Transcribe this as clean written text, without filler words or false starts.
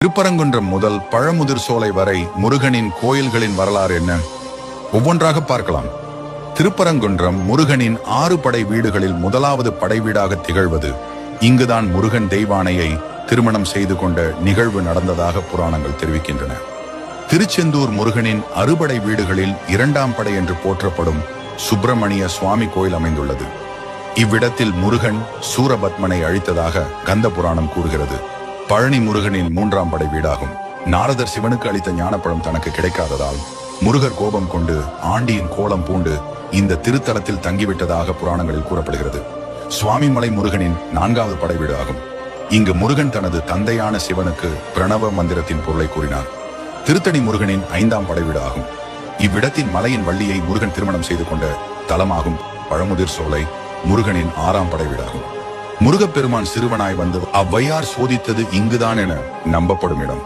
திருப்பரங்குன்றம் முதல் பழமுதிர் சோலை வரை முருகனின் கோயில்களின் வரலாறு என்ன? ஒவ்வொன்றாக பார்க்கலாம். திருப்பரங்குன்றம் முருகனின் 6 படை வீடுகளில் முதலாவது படை வீடாக திகழ்வது. இங்குதான் முருகன் தெய்வானையை திருமணம் செய்து கொண்ட நிகழ்வு நடந்ததாக புராணங்கள் தெரிவிக்கின்றன. திருச்செந்தூர் முருகனின் அறுபடை வீடுகளில் 2ஆம் படை என்று போற்றப்படும் சுப்பிரமணிய சுவாமி கோயில் அமைந்துள்ளது. இவ்விடத்தில் முருகன் சூரபத்மனை அழித்ததாக கந்த புராணம் கூறுகிறது. பழனி முருகனின் 3ஆம் படை வீடாகும். நாரதர் சிவனுக்கு அளித்த ஞானப்பழம் தனக்கு கிடைக்காததால் முருகர் கோபம் கொண்டு ஆண்டியின் கோலம் பூண்டு இந்த திருத்தலத்தில் தங்கிவிட்டதாக புராணங்களில் கூறப்படுகிறது. சுவாமிமலை முருகனின் 4வது படை வீடு ஆகும். இங்கு முருகன் தனது தந்தையான சிவனுக்கு பிரணவ மந்திரத்தின் பொருளை கூறினார். திருத்தணி முருகனின் 5ஆம் படை வீடு ஆகும். இவ்விடத்தின் மலையின் வள்ளியை முருகன் திருமணம் செய்து கொண்ட தலமாகும். பழமுதிர் சோலை முருகனின் 6ஆம் படை வீடாகும். முருகப்பெருமான் சிறுவனாய் வந்து அவ்வையார் சோதித்தது இங்குதான் என நம்பப்படும் இடம்.